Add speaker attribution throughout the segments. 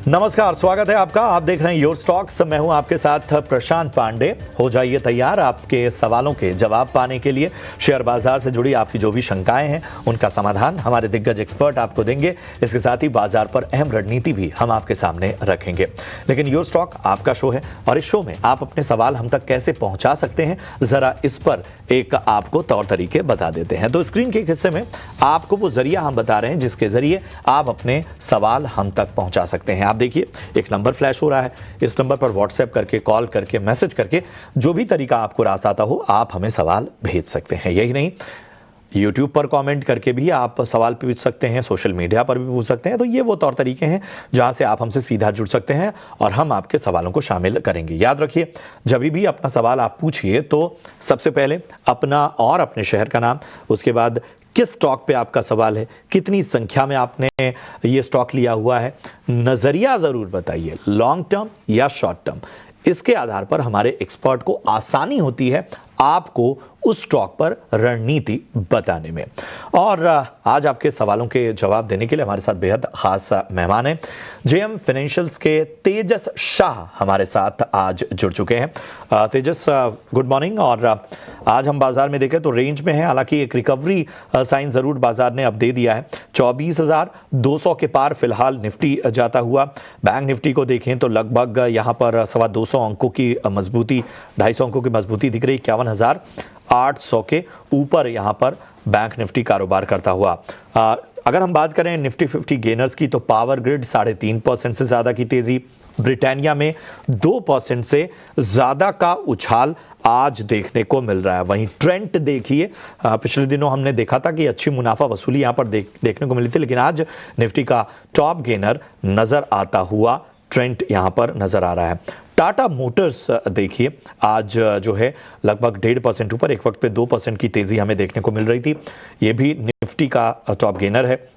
Speaker 1: नमस्कार, स्वागत है आपका। आप देख रहे हैं योर स्टॉक्स। मैं हूं आपके साथ प्रशांत पांडे। हो जाइए तैयार आपके सवालों के जवाब पाने के लिए। शेयर बाजार से जुड़ी आपकी जो भी शंकाएं हैं उनका समाधान हमारे दिग्गज एक्सपर्ट आपको देंगे। इसके साथ ही बाजार पर अहम रणनीति भी हम आपके सामने रखेंगे। लेकिन योर स्टॉक आपका शो है और इस शो में आप अपने सवाल हम तक कैसे पहुंचा सकते हैं, जरा इस पर एक आपको तौर तरीके बता देते हैं। तो स्क्रीन के एक हिस्से में आपको वो जरिया हम बता रहे हैं जिसके जरिए आप अपने सवाल हम तक पहुंचा सकते हैं। आप देखिए एक नंबर फ्लैश हो रहा है। इस नंबर पर व्हाट्सएप करके, कॉल करके, मैसेज करके, जो भी तरीका आपको रास आता हो आप हमें सवाल भेज सकते हैं। यही नहीं, यूट्यूब पर कमेंट करके भी आप सवाल पूछ सकते हैं, सोशल मीडिया पर भी पूछ सकते हैं। तो ये वो तौर तरीके हैं जहां से आप हमसे सीधा जुड़ सकते हैं और हम आपके सवालों को शामिल करेंगे। याद रखिए, जब भी अपना सवाल आप पूछिए तो सबसे पहले अपना और अपने शहर का नाम, उसके बाद किस स्टॉक पे आपका सवाल है, कितनी संख्या में आपने ये स्टॉक लिया हुआ है, नजरिया जरूर बताइए, लॉन्ग टर्म या शॉर्ट टर्म। इसके आधार पर हमारे एक्सपर्ट को आसानी होती है आपको उस स्टॉक पर रणनीति बताने में। और आज आपके सवालों के जवाब देने के लिए हमारे साथ बेहद खास मेहमान हैं। जेएम फाइनेंशियल्स के तेजस शाह हमारे साथ आज जुड़ चुके हैं। तेजस, गुड मॉर्निंग। और आज हम बाजार में देखें तो रेंज में है, हालांकि एक रिकवरी साइन जरूर बाजार ने अब दे दिया है। 24,200 के पार फिलहाल निफ्टी जाता हुआ। बैंक निफ्टी को देखें तो लगभग यहां पर 225 अंकों की मजबूती, 250 अंकों की मजबूती दिख रही। 51,800 के ऊपर यहां पर बैंक निफ्टी कारोबार करता हुआ। अगर हम बात करें निफ्टी 50 गेनर्स की तो पावर ग्रिड 3.5% से ज्यादा की तेजी, ब्रिटानिया में 2% से ज्यादा का उछाल आज देखने को मिल रहा है। वहीं ट्रेंड देखिए, पिछले दिनों हमने देखा था कि अच्छी मुनाफा वसूली यहां पर देखने को मिली थी, लेकिन आज निफ्टी का टॉप गेनर नजर आता हुआ ट्रेंड यहां पर नजर आ रहा है। टाटा मोटर्स देखिए, आज जो है लगभग 1.5% ऊपर, एक वक्त पे 2% की तेजी हमें देखने को मिल रही थी। ये भी निफ्टी का टॉप गेनर है।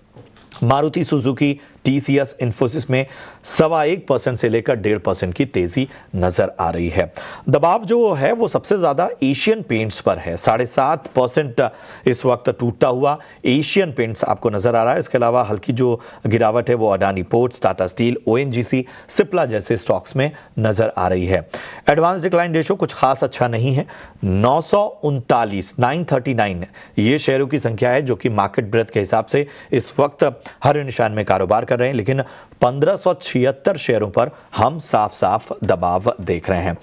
Speaker 1: मारुति सुजुकी, टीसीएस, इन्फोसिस में 1.25% से लेकर 1.5% की तेजी नजर आ रही है। दबाव जो है वो सबसे ज्यादा एशियन पेंट्स पर है। 7.5% इस वक्त टूटता हुआ एशियन पेंट्स आपको नजर आ रहा है। इसके अलावा हल्की जो गिरावट है वो Adani ports, Tata steel, ONGC, Cipla जैसे स्टॉक्स में नजर आ रही है। एडवांस डिक्लाइन रेशो कुछ खास अच्छा नहीं है। 939 ये शेयरों की संख्या है जो कि मार्केट ब्रेथ के हिसाब से इस वक्त हर निशान में कारोबार कर रहे हैं, लेकिन 1576 शेयरों पर हम साफ साफ दबाव देख रहे हैं।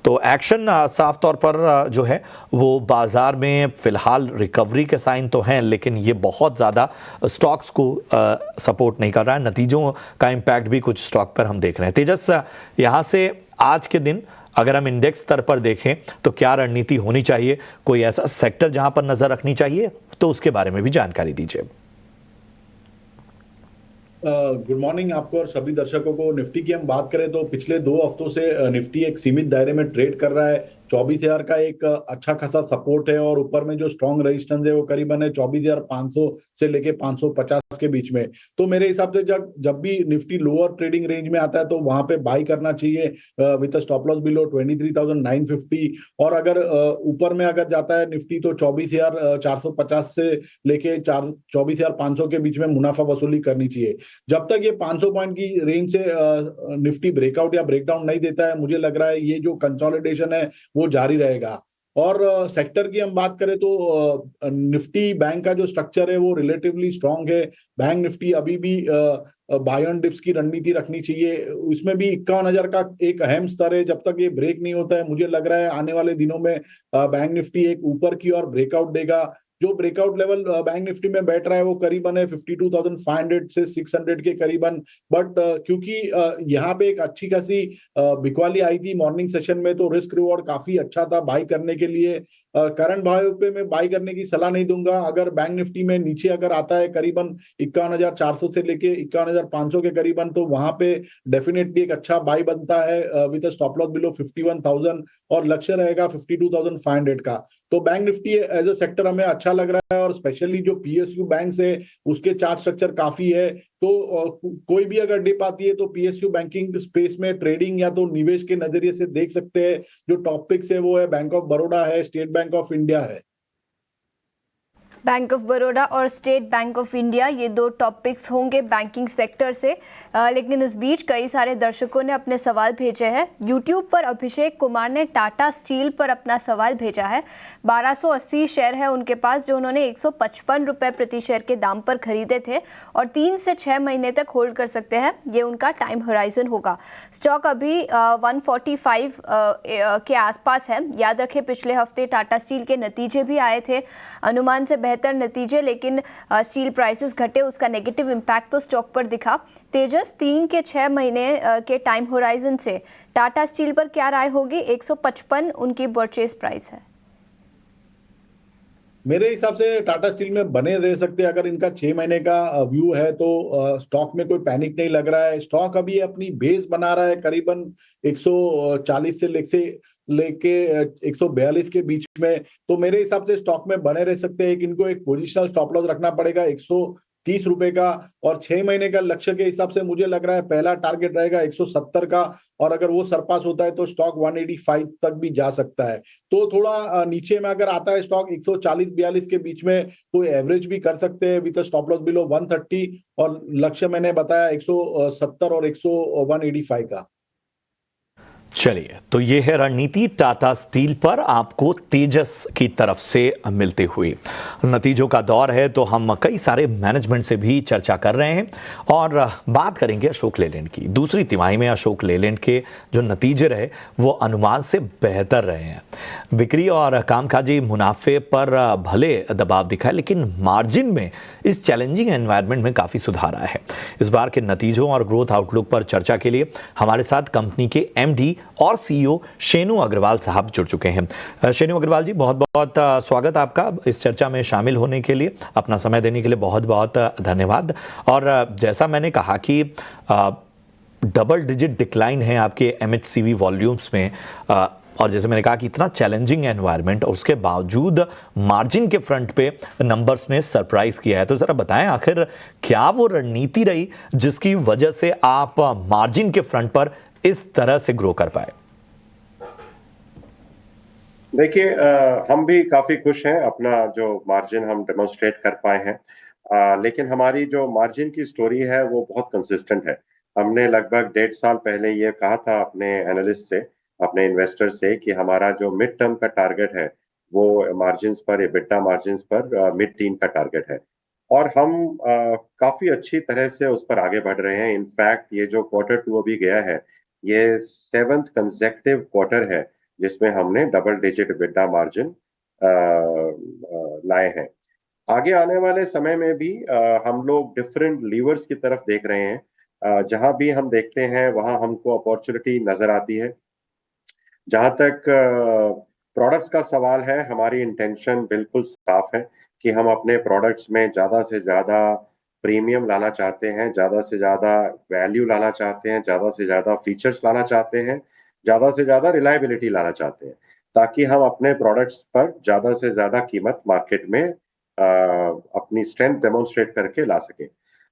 Speaker 1: तो एक्शन साफ तौर पर जो है वो बाजार में फिलहाल रिकवरी के साइन तो हैं, लेकिन ये बहुत ज्यादा स्टॉक्स को सपोर्ट नहीं कर रहा है। नतीजों का इंपैक्ट भी कुछ स्टॉक पर हम देख रहे हैं। तेजस, यहां से आज के दिन अगर हम इंडेक्स स्तर पर देखें तो क्या रणनीति होनी चाहिए, कोई ऐसा सेक्टर जहां पर नजर रखनी चाहिए, तो उसके बारे में भी जानकारी दीजिए।
Speaker 2: गुड मॉर्निंग आपको और सभी दर्शकों को। निफ्टी की हम बात करें तो पिछले 2 हफ्तों से निफ्टी एक सीमित दायरे में ट्रेड कर रहा है। 24,000 का एक अच्छा खासा सपोर्ट है और ऊपर में जो स्ट्रॉन्ग रेजिस्टेंस है वो करीबन है 24,500 से लेके 550 के बीच में। तो मेरे हिसाब से जब जब भी निफ्टी लोअर ट्रेडिंग रेंज में आता है तो वहां पे बाई करना चाहिए विद स्टॉप लॉस बिलो 23,950। और अगर ऊपर में अगर जाता है निफ्टी तो 24,450 से लेके 24,500 के बीच में मुनाफा वसूली करनी चाहिए। जब तक ये 500 पॉइंट की रेंज से निफ्टी ब्रेकआउट या ब्रेकडाउन नहीं देता है, मुझे लग रहा है ये जो कंसोलिडेशन है वो जारी रहेगा। और सेक्टर की हम बात करें तो निफ्टी बैंक का जो स्ट्रक्चर है वो रिलेटिवली स्ट्रांग है। बैंक निफ्टी अभी भी बाय ऑन डिप्स की रणनीति रखनी चाहिए। उसमें भी 51,000 का एक अहम स्तर है। जब तक ये ब्रेक नहीं होता है, मुझे लग रहा है आने वाले दिनों में बैंक निफ्टी एक ऊपर की ओर ब्रेकआउट देगा। जो ब्रेकआउट लेवल बैंक निफ्टी में बैठ रहा है वो करीबन है 52,500 से 600 के करीबन। बट क्योंकि यहाँ पे एक अच्छी खासी बिकवाली आई थी मॉर्निंग सेशन में, तो रिस्क रिवॉर्ड काफी अच्छा था बाई करने के लिए। करंट भाव पे मैं बाई करने की सलाह नहीं दूंगा। अगर बैंक निफ्टी में नीचे अगर आता है करीबन 51,400 से लेके 51,500 के करीबन, तो वहां पे डेफिनेटली एक अच्छा बाई बनता है विद स्टॉप लॉस बिलो 51,000 और लक्ष्य रहेगा 52,500 का। तो bank Nifty as a sector हमें अच्छा लग रहा है और स्पेशली जो पीएसयू बैंक्स है उसके चार्ट स्ट्रक्चर काफी है। तो कोई भी अगर डिप आती है तो पीएसयू बैंकिंग स्पेस में ट्रेडिंग या तो निवेश के नजरिए से देख सकते हैं। जो टॉप पिक्स है वो है बैंक ऑफ बड़ौदा है, स्टेट बैंक ऑफ इंडिया है।
Speaker 3: बैंक ऑफ बड़ौदा और स्टेट बैंक ऑफ इंडिया, ये दो टॉपिक्स होंगे बैंकिंग सेक्टर से। लेकिन इस बीच कई सारे दर्शकों ने अपने सवाल भेजे हैं। यूट्यूब पर अभिषेक कुमार ने टाटा स्टील पर अपना सवाल भेजा है। 1280 शेयर है उनके पास, जो उन्होंने 155 रुपये प्रति शेयर के दाम पर खरीदे थे और 3 से 6 महीने तक होल्ड कर सकते हैं। ये उनका टाइम होराइजन होगा। स्टॉक अभी 145 के आसपास है। याद रखें, पिछले हफ्ते टाटा स्टील के नतीजे भी आए थे, अनुमान से बेहतर नतीजे, लेकिन स्टील प्राइसेस घटे, उसका नेगेटिव इम्पैक्ट तो स्टॉक पर दिखा। तेजस, 3 के 6 महीने के टाइम होराइजन से टाटा स्टील पर क्या राय होगी? 155 उनकी परचेज प्राइस है।
Speaker 2: मेरे हिसाब से टाटा स्टील में बने रह सकते हैं। अगर इनका 6 महीने का व्यू है तो स्टॉक में कोई पैनिक नहीं लग रहा है। स्टॉक अभी अपनी बेस बना रहा है करीबन 140 से लेके 142 के बीच में। तो मेरे हिसाब से स्टॉक में बने रह सकते हैं कि इनको एक पोजिशनल स्टॉप लॉस रखना पड़ेगा 130 रुपए का। और 6 महीने का लक्ष्य के हिसाब से मुझे लग रहा है पहला टारगेट रहेगा 170 का, और अगर वो सरपास होता है तो स्टॉक 185 तक भी जा सकता है। तो थोड़ा नीचे में अगर आता है स्टॉक 140-42 के बीच में, तो एवरेज भी कर सकते हैं विद स्टॉप लॉस बिलो 130, और लक्ष्य मैंने बताया 170 और 185 का।
Speaker 1: चलिए, तो ये है रणनीति टाटा स्टील पर आपको तेजस की तरफ से मिलते हुए। नतीजों का दौर है तो हम कई सारे मैनेजमेंट से भी चर्चा कर रहे हैं और बात करेंगे अशोक लेलैंड की। दूसरी तिमाही में अशोक लेलैंड के जो नतीजे रहे वो अनुमान से बेहतर रहे हैं। बिक्री और कामकाजी मुनाफे पर भले दबाव दिखा है, लेकिन मार्जिन में इस चैलेंजिंग एनवायरनमेंट में काफ़ी सुधार आया है। इस बार के नतीजों और ग्रोथ आउटलुक पर चर्चा के लिए हमारे साथ कंपनी के एमडी और सीईओ शेनु अग्रवाल साहब जुड़ चुके हैं। शेनु अग्रवाल जी, बहुत बहुत स्वागत आपका इस चर्चा में शामिल होने के लिए। अपना समय देने के लिए बहुत बहुत धन्यवाद। और जैसा मैंने कहा कि डबल डिजिट डिक्लाइन है आपके एमएचसीवी वॉल्यूम्स में, और जैसे मैंने कहा कि इतना चैलेंजिंग एनवायरनमेंट और उसके बावजूद मार्जिन के फ्रंट पे नंबर्स ने सरप्राइज किया है। तो जरा बताएं, आखिर क्या वो रणनीति रही जिसकी वजह से आप मार्जिन के फ्रंट पर इस तरह से ग्रो कर पाए?
Speaker 4: देखिए, हम भी काफी खुश हैं अपना जो मार्जिन हम डेमोन्स्ट्रेट कर पाए हैं। लेकिन हमारी जो मार्जिन की स्टोरी है वो बहुत कंसिस्टेंट है। हमने लगभग 1.5 साल पहले ये कहा था अपने एनालिस्ट से, अपने इन्वेस्टर से, कि हमारा जो मिड टर्म का टारगेट है वो मार्जिन्स पर, एबिटा मार्जिन्स पर मिड टीन का टारगेट है। और हम काफी अच्छी तरह से उस पर आगे बढ़ रहे हैं। इनफैक्ट ये जो Q2 अभी गया है, ये 7th कंसेक्टिव क्वार्टर है जिसमें हमने डबल डिजिट एबिटा मार्जिन लाए हैं। आगे आने वाले समय में भी हम लोग डिफरेंट लीवर्स की तरफ देख रहे हैं। जहां भी हम देखते हैं वहां हमको अपॉर्चुनिटी नजर आती है। जहां तक प्रोडक्ट्स का सवाल है, हमारी इंटेंशन बिल्कुल साफ है कि हम अपने प्रोडक्ट्स में ज्यादा से ज्यादा प्रीमियम लाना चाहते हैं, ज्यादा से ज्यादा वैल्यू लाना चाहते हैं, ज्यादा से ज्यादा फीचर्स लाना चाहते हैं, ज्यादा से ज्यादा रिलायबिलिटी लाना चाहते हैं, ताकि हम अपने प्रोडक्ट्स पर ज्यादा से ज्यादा कीमत मार्केट में अपनी स्ट्रेंथ डेमोन्स्ट्रेट करके ला सके।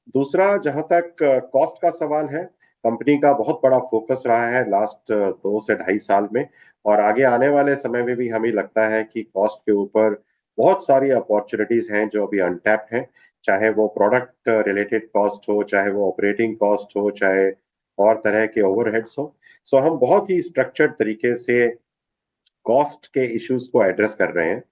Speaker 4: दूसरा, जहां तक कॉस्ट का सवाल है, कंपनी का बहुत बड़ा फोकस रहा है लास्ट 2 से 2.5 साल में, और आगे आने वाले समय में भी हमें लगता है कि कॉस्ट के ऊपर बहुत सारी अपॉर्चुनिटीज हैं जो अभी अनटैप्ड हैं। चाहे वो प्रोडक्ट रिलेटेड कॉस्ट हो, चाहे वो ऑपरेटिंग कॉस्ट हो, चाहे और तरह के ओवरहेड्स हो। सो हम बहुत ही स्ट्रक्चर्ड तरीके से कॉस्ट के इश्यूज को एड्रेस कर रहे हैं।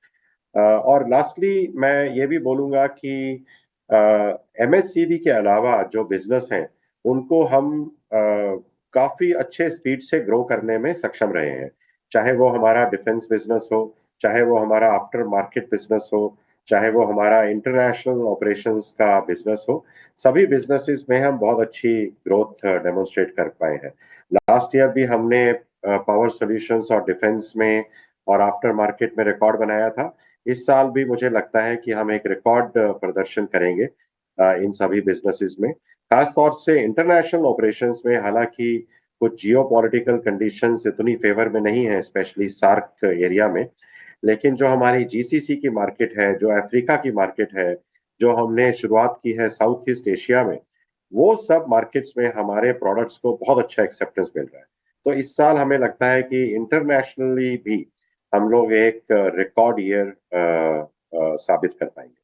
Speaker 4: और लास्टली मैं ये भी बोलूंगा कि एमएचसीवी के अलावा जो बिजनेस हैं उनको हम काफी अच्छे स्पीड से ग्रो करने में सक्षम रहे हैं। चाहे वो हमारा डिफेंस बिजनेस हो, चाहे वो हमारा आफ्टर मार्केट बिजनेस हो, चाहे वो हमारा इंटरनेशनल ऑपरेशंस का बिजनेस हो, सभी बिजनेसेस में हम बहुत अच्छी ग्रोथ डेमोन्स्ट्रेट कर पाए हैं। लास्ट ईयर भी हमने पावर सॉल्यूशंस और डिफेंस में और आफ्टर मार्केट में रिकॉर्ड बनाया था। इस साल भी मुझे लगता है कि हम एक रिकॉर्ड प्रदर्शन करेंगे इन सभी बिजनेसेस में। खास तौर से इंटरनेशनल ऑपरेशंस में, हालांकि कुछ जियोपॉलिटिकल कंडीशंस इतनी फेवर में नहीं है, स्पेशली सार्क एरिया में, लेकिन जो हमारी जीसीसी की मार्केट है, जो अफ्रीका की मार्केट है, जो हमने शुरुआत की है साउथ ईस्ट एशिया में, वो सब मार्केट्स में हमारे प्रोडक्ट्स को बहुत अच्छा एक्सेप्टेंस मिल रहा है। तो इस साल हमें लगता है कि इंटरनेशनली भी हम लोग एक रिकॉर्ड ईयर साबित कर पाएंगे।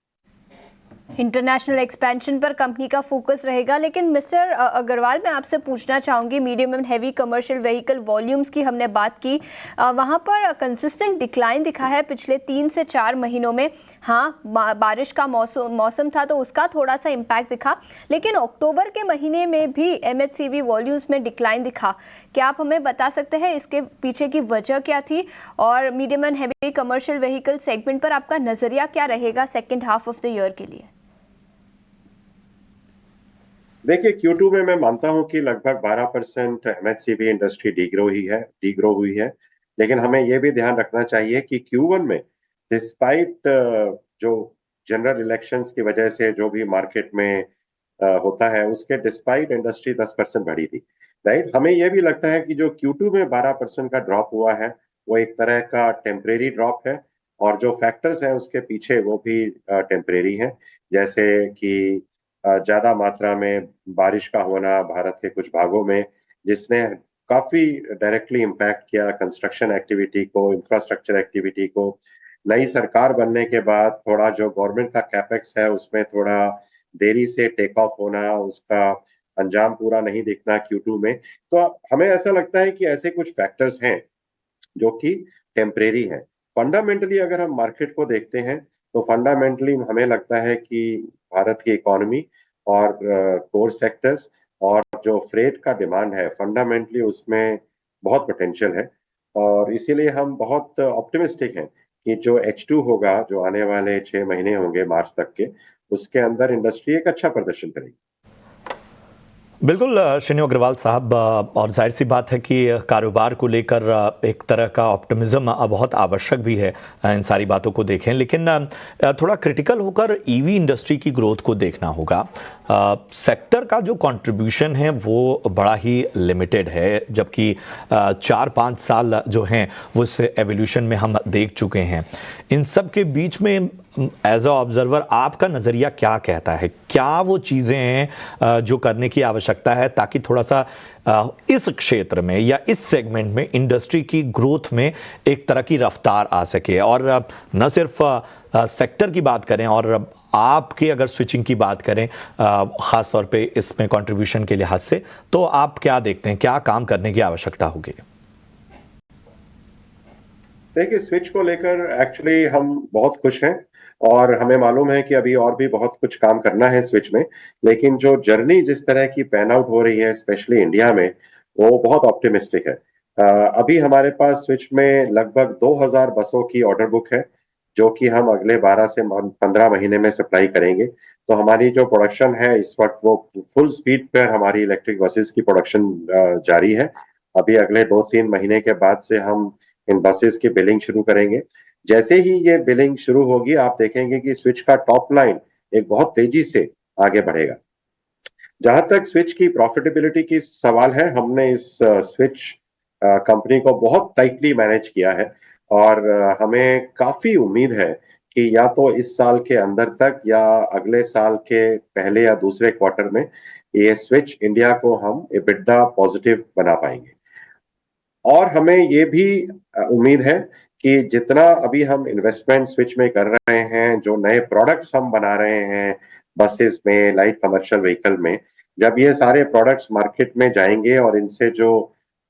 Speaker 3: इंटरनेशनल एक्सपेंशन पर कंपनी का फोकस रहेगा। लेकिन मिस्टर अग्रवाल, मैं आपसे पूछना चाहूँगी, medium and heavy commercial vehicle volumes की हमने बात की, वहाँ पर कंसिस्टेंट डिक्लाइन दिखा है पिछले 3 से 4 महीनों में। हाँ, बारिश का मौसम था तो उसका थोड़ा सा इम्पैक्ट दिखा, लेकिन अक्टूबर के महीने में भी एमएचसीवी वॉल्यूम्स में डिक्लाइन दिखा। क्या आप हमें बता सकते हैं इसके पीछे की वजह क्या थी, और medium and heavy commercial vehicle segment पर आपका नज़रिया क्या रहेगा second half of the year के लिए?
Speaker 4: देखिए, Q2 में मैं मानता हूं कि लगभग 12% एमएचसीवी इंडस्ट्री डीग्रो हुई है, लेकिन हमें यह भी ध्यान रखना चाहिए कि Q1 में डिस्पाइट जो जनरल इलेक्शंस की वजह से जो भी मार्केट में होता है, उसके डिस्पाइट इंडस्ट्री 10% बढ़ी थी, राइट। हमें यह भी लगता है कि जो Q2 में 12% का ड्रॉप हुआ है वो एक तरह का टेम्परेरी ड्रॉप है, और जो फैक्टर्स हैं उसके पीछे वो भी टेम्परेरी हैं, जैसे कि ज्यादा मात्रा में बारिश का होना भारत के कुछ भागों में, जिसने काफी डायरेक्टली इम्पैक्ट किया कंस्ट्रक्शन एक्टिविटी को, इंफ्रास्ट्रक्चर एक्टिविटी को। नई सरकार बनने के बाद थोड़ा जो गवर्नमेंट का कैपेक्स है उसमें थोड़ा देरी से टेक ऑफ होना, उसका अंजाम पूरा नहीं दिखना Q2 में। तो हमें ऐसा लगता है कि ऐसे कुछ फैक्टर्स हैं जो कि टेम्परेरी है। फंडामेंटली अगर हम मार्केट को देखते हैं तो फंडामेंटली हमें लगता है कि भारत की इकोनॉमी और कोर सेक्टर्स और जो फ्रेट का डिमांड है फंडामेंटली उसमें बहुत पोटेंशियल है, और इसीलिए हम बहुत ऑप्टिमिस्टिक हैं कि जो H2 होगा, जो आने वाले 6 महीने होंगे मार्च तक के, उसके अंदर इंडस्ट्री एक अच्छा प्रदर्शन करेगी।
Speaker 1: बिल्कुल श्रेनु अग्रवाल साहब, और जाहिर सी बात है कि कारोबार को लेकर एक तरह का ऑप्टिमिज्म बहुत आवश्यक भी है, इन सारी बातों को देखें, लेकिन थोड़ा क्रिटिकल होकर ईवी इंडस्ट्री की ग्रोथ को देखना होगा। सेक्टर का जो कंट्रीब्यूशन है वो बड़ा ही लिमिटेड है, जबकि 4-5 साल जो हैं वो इस एवोल्यूशन में हम देख चुके हैं। इन सब के बीच में एज अ ऑब्जर्वर आपका नज़रिया क्या कहता है? क्या वो चीज़ें हैं जो करने की आवश्यकता है ताकि थोड़ा सा इस क्षेत्र में या इस सेगमेंट में इंडस्ट्री की ग्रोथ में एक तरह की रफ्तार आ सके? और न सिर्फ सेक्टर की बात करें, और आपके अगर स्विचिंग की बात करें ख़ास तौर पे इसमें कंट्रीब्यूशन के लिहाज से, तो आप क्या देखते हैं, क्या काम करने की आवश्यकता होगी?
Speaker 4: देखिए, स्विच को लेकर एक्चुअली हम बहुत खुश हैं, और हमें मालूम है कि अभी और भी बहुत कुछ काम करना है स्विच में, लेकिन जो जर्नी जिस तरह की पैन आउट हो रही है स्पेशली इंडिया में, वो बहुत ऑप्टिमिस्टिक है। अभी हमारे पास स्विच में लगभग 2000 बसों की ऑर्डर बुक है, जो कि हम अगले 12 से 15 महीने में सप्लाई करेंगे। तो हमारी जो प्रोडक्शन है इस वक्त वो फुल स्पीड पर हमारी इलेक्ट्रिक बसेस की प्रोडक्शन जारी है। अभी अगले 2-3 महीने के बाद से हम इन बसेस की बिलिंग शुरू करेंगे। जैसे ही ये बिलिंग शुरू होगी, आप देखेंगे कि स्विच का टॉप लाइन एक बहुत तेजी से आगे बढ़ेगा। जहां तक स्विच की प्रॉफिटेबिलिटी की सवाल है, हमने इस स्विच कंपनी को बहुत टाइटली मैनेज किया है, और हमें काफी उम्मीद है कि या तो इस साल के अंदर तक या अगले साल के पहले या दूसरे क्वार्टर में ये स्विच इंडिया को हम EBITDA पॉजिटिव बना पाएंगे। और हमें ये भी उम्मीद है कि जितना अभी हम इन्वेस्टमेंट स्विच में कर रहे हैं, जो नए प्रोडक्ट्स हम बना रहे हैं बसेस में, लाइट कमर्शियल व्हीकल में, जब ये सारे प्रोडक्ट्स मार्केट में जाएंगे और इनसे जो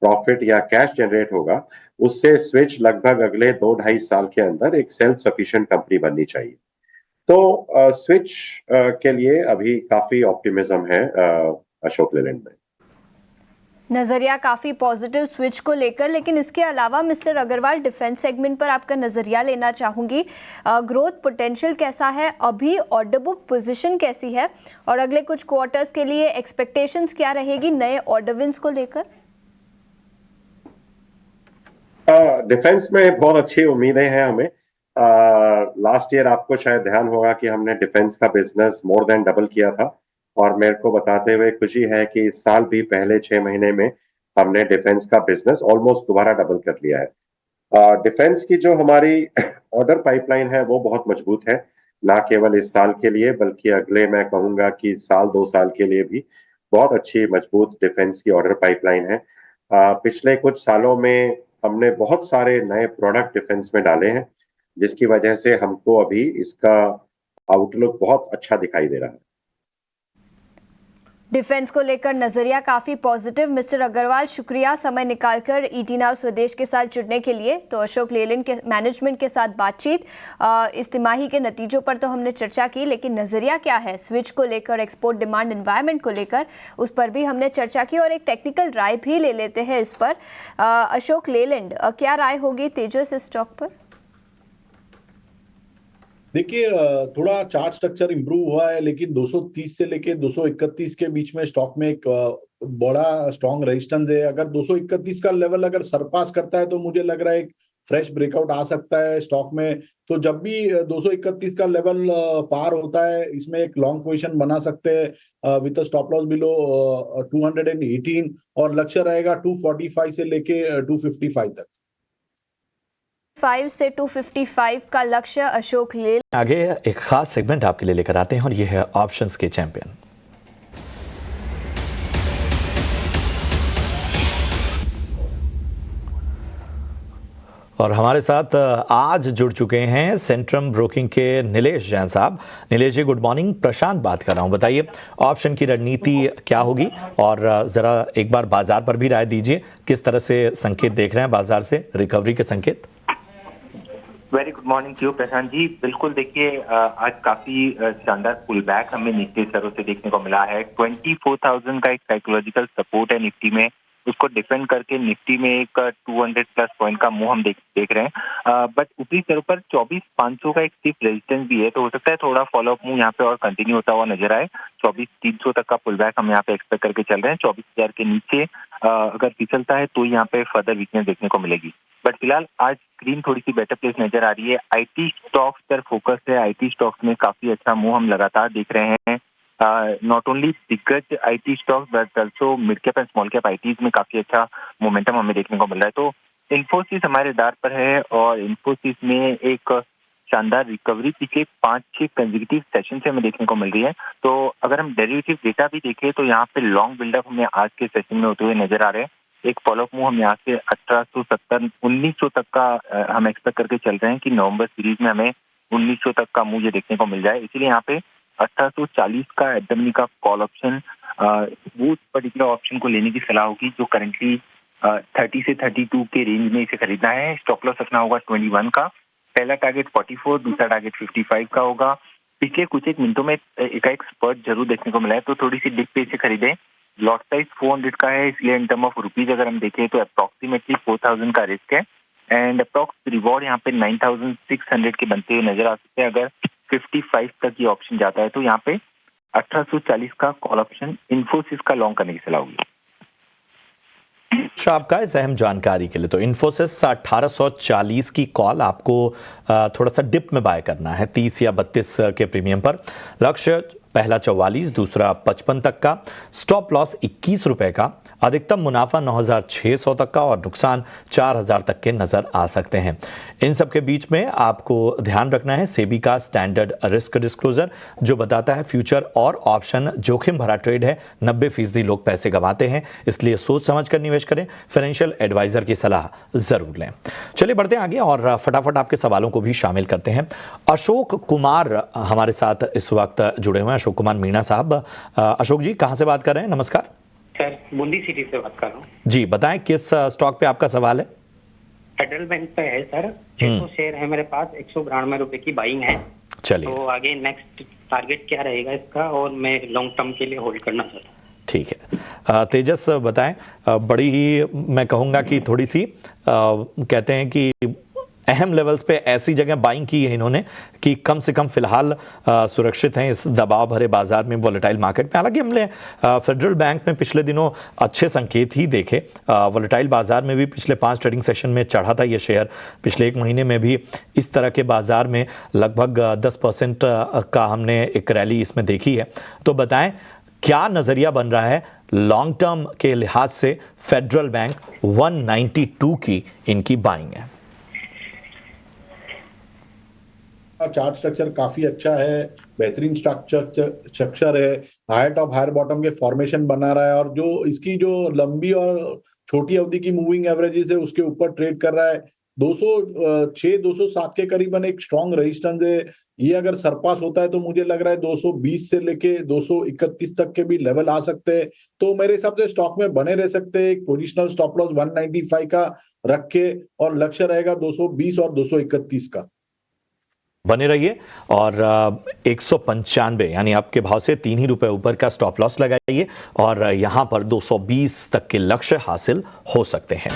Speaker 4: प्रॉफिट या कैश जनरेट होगा, उससे स्विच लगभग अगले 2-2.5 साल के अंदर एक सेल्फ सफिशिएंट कंपनी बननी चाहिए। तो स्विच के लिए अभी काफी ऑप्टिमिज्म है अशोक लेलैंड में।
Speaker 3: नज़रिया काफ़ी पॉजिटिव स्विच को लेकर, लेकिन इसके अलावा मिस्टर अग्रवाल, डिफेंस सेगमेंट पर आपका नज़रिया लेना चाहूँगी। ग्रोथ पोटेंशियल कैसा है अभी, ऑर्डर बुक पोजीशन कैसी है, और अगले कुछ क्वार्टर्स के लिए एक्सपेक्टेशंस क्या रहेगी नए ऑर्डर विंस को लेकर?
Speaker 4: डिफेंस में बहुत अच्छी उम्मीदें हैं हमें। लास्ट ईयर आपको शायद ध्यान होगा कि हमने डिफेंस का बिजनेस मोर देन डबल किया था, और मेरे को बताते हुए खुशी है कि इस साल भी पहले 6 महीने में हमने डिफेंस का बिजनेस ऑलमोस्ट दोबारा डबल कर लिया है। डिफेंस की जो हमारी ऑर्डर पाइपलाइन है वो बहुत मजबूत है, ना केवल इस साल के लिए बल्कि अगले, मैं कहूंगा कि साल 2 साल के लिए भी बहुत अच्छी मजबूत डिफेंस की ऑर्डर पाइपलाइन है। पिछले कुछ सालों में हमने बहुत सारे नए प्रोडक्ट डिफेंस में डाले हैं, जिसकी वजह से हमको अभी इसका आउटलुक बहुत अच्छा दिखाई दे रहा है।
Speaker 3: डिफेंस को लेकर नजरिया काफी पॉजिटिव। मिस्टर अग्रवाल, शुक्रिया समय निकालकर ईटी नाउ स्वदेश के साथ जुड़ने के लिए। तो अशोक लेलैंड के मैनेजमेंट के साथ बातचीत, इस तिमाही के नतीजों पर तो हमने चर्चा की, लेकिन नजरिया क्या है स्विच को लेकर, एक्सपोर्ट डिमांड एनवायरनमेंट को लेकर, उस पर भी हमने चर्चा की और एक टेक्निकल राय भी ले लेते हैं इस पर। अशोक लेलैंड, क्या राय होगी तेजस स्टॉक पर?
Speaker 2: देखिए, थोड़ा चार्ट स्ट्रक्चर इंप्रूव हुआ है, लेकिन 230 से लेके 231 के बीच में स्टॉक में एक बड़ा स्ट्रॉन्ग रेजिस्टेंस है। अगर 231 का लेवल अगर सरपास करता है तो मुझे लग रहा है एक फ्रेश ब्रेकआउट आ सकता है स्टॉक में। तो जब भी 231 का लेवल पार होता है, इसमें एक लॉन्ग पोजीशन बना सकते हैं विद स्टॉप लॉस बिलो 218 और लक्ष्य रहेगा 245 से लेके 255 तक।
Speaker 3: 5 से 255 का लक्ष्य अशोक लेलैंड।
Speaker 1: आगे एक खास सेगमेंट आपके लिए लेकर आते हैं और ये है ऑप्शंस के चैंपियन। और हमारे साथ आज जुड़ चुके हैं सेंट्रम ब्रोकिंग के नीलेश जैन साहब। नीलेश जी गुड मॉर्निंग, प्रशांत बात कर रहा हूं। बताइए ऑप्शन की रणनीति क्या होगी और जरा एक बार बाजार पर भी राय दीजिए, किस तरह से संकेत देख रहे हैं बाजार से, रिकवरी के संकेत?
Speaker 5: Very good morning to you Prashant ji. बिल्कुल, देखिए आज काफी शानदार पुल बैक हमें निचले स्तरों से देखने को मिला है। 24,000 का एक साइकोलॉजिकल सपोर्ट है निफ्टी में, उसको डिफेंड करके निफ्टी में एक 200 प्लस पॉइंट का मुंह हम देख रहे हैं। बट ऊपरी स्तरों पर 24,500 का एक स्टिफ रेजिस्टेंस भी है, तो हो सकता है थोड़ा फॉलोअप मुंह यहाँ पे और कंटिन्यू होता हुआ नजर आए। 24,300 तक का पुल बैक हम यहाँ पे एक्सपेक्ट करके चल रहे हैं। 24,000 के नीचे अगर फिसलता है तो यहाँ पे फर्दर वीकनेस देखने को मिलेगी। बट फिलहाल आज स्क्रीन थोड़ी सी बेटर प्लेस नजर आ रही है। आईटी स्टॉक्स पर फोकस है। आईटी स्टॉक्स में काफी अच्छा मुंह हम लगातार देख रहे हैं। नॉट ओनली दिग्गज IT stocks but also mid cap and small cap ITs में काफी अच्छा मोमेंटम हमें देखने को मिल रहा है। तो इन्फोसिस हमारे राडार पर है और इन्फोसिस में एक शानदार रिकवरी पिछले 5-6 कंसेक्यूटिव सेशन से हमें देखने को मिल रही है। तो अगर हम डेरिवेटिव डेटा भी देखें तो यहाँ पे लॉन्ग बिल्डअप हमें आज के सेशन में होते हुए नजर आ रहे हैं। एक फॉलोअप मूव हम यहाँ से 1870 1900 तक का हम एक्सपेक्ट करके चल रहे हैं कि नवंबर सीरीज में हमें 1900 तक का मूव ये देखने को मिल जाए। इसीलिए यहाँ पे 1840 का एडमनी का कॉल ऑप्शन, वो पर्टिकुलर ऑप्शन को लेने की सलाह होगी जो करंटली 30 से 32 के रेंज में इसे खरीदना है। स्टॉप लॉस रखना होगा 21 का। पहला टारगेट 44, दूसरा टारगेट 55 का होगा। पिछले कुछ एक मिनटों में एक स्पर्ट जरूर देखने को मिला है, तो थोड़ी सी डिप पे इसे खरीदें। लॉट साइज 400 का है, इसलिए इन टर्म ऑफ रुपीज अगर हम देखें तो अप्रोक्सीमेटली 4,000 का रिस्क है एंड अप्रोक्स रिवॉर्ड यहाँ पे 9,600 के बनते हुए नजर आ सकते हैं। अगर 55 तक ये ऑप्शन जाता है तो यहाँ पे 1840 का कॉल ऑप्शन इन्फोसिस का लॉन्ग करने की सलाह होगी।
Speaker 1: आपका इस अहम जानकारी के लिए। तो इन्फोसिस 1840 की कॉल आपको थोड़ा सा डिप में बाय करना है, 30 या 32 के प्रीमियम पर। लक्ष्य पहला 44, दूसरा 55 तक का, स्टॉप लॉस 21 रुपए का, अधिकतम मुनाफा 9,600 तक का और नुकसान 4,000 तक के नजर आ सकते हैं। इन सब के बीच में आपको ध्यान रखना है सेबी का स्टैंडर्ड रिस्क डिस्क्लोजर, जो बताता है फ्यूचर और ऑप्शन जोखिम भरा ट्रेड है, 90% लोग पैसे गंवाते हैं, इसलिए सोच समझ कर निवेश करें। फाइनेंशियल एडवाइजर की सलाह जरूर लें। चलिए बढ़ते हैं आगे और फटाफट आपके सवालों को भी शामिल करते हैं। अशोक कुमार हमारे साथ इस वक्त जुड़े हुए हैं, अशोक कुमार मीणा साहब। अशोक जी कहां से बात कर रहे हैं? नमस्कार
Speaker 6: सर, बूंदी सिटी से बात कर रहा हूँ
Speaker 1: जी। बताएं किस स्टॉक पे आपका सवाल है?
Speaker 6: फेडरल बैंक पे है सर। 600 शेयर है मेरे पास, 192 रुपए की बाइंग है।
Speaker 1: चलिए,
Speaker 6: तो आगे नेक्स्ट टारगेट क्या रहेगा इसका, और मैं लॉन्ग टर्म के लिए होल्ड करना चाहता हूँ।
Speaker 1: ठीक है। तेजस बताएं। बड़ी ही मैं कहूँगा कि थोड़ी सी कहते हैं कि अहम लेवल्स पे ऐसी जगह बाइंग की है इन्होंने कि कम से कम फिलहाल सुरक्षित हैं इस दबाव भरे बाजार में, वोलेटाइल मार्केट में। हालांकि हमने फेडरल बैंक में पिछले दिनों अच्छे संकेत ही देखे। वोलेटाइल बाजार में भी पिछले 5 ट्रेडिंग सेशन में चढ़ा था ये शेयर। पिछले 1 महीने में भी इस तरह के बाजार में लगभग 10% का हमने एक रैली इसमें देखी है। तो बताएं क्या नजरिया बन रहा है लॉन्ग टर्म के लिहाज से? फेडरल बैंक 192 की इनकी बाइंग है।
Speaker 2: चार्ट स्ट्रक्चर काफी अच्छा है, बेहतरीन स्ट्रक्चर है, हायर टॉप हायर बॉटम के फॉर्मेशन बना रहा है और जो इसकी जो लंबी और छोटी अवधि की मूविंग एवरेजेस है उसके ऊपर ट्रेड कर रहा है। 206 207 के करीबन एक स्ट्रॉन्ग रेजिस्टेंस है। ये अगर सरपास होता है तो मुझे लग रहा है 220 से लेके 231 तक के भी लेवल आ सकते हैं। तो मेरे हिसाब से स्टॉक में बने रह सकते हैं। एक पोजिशनल स्टॉप लॉस 195 का रख के और लक्ष्य रहेगा 220 और 231 का।
Speaker 1: बने रहिए और 195 यानी आपके भाव से 3 ही रुपए ऊपर का स्टॉप लॉस लगाइए और यहां पर 220 तक के लक्ष्य हासिल हो सकते हैं।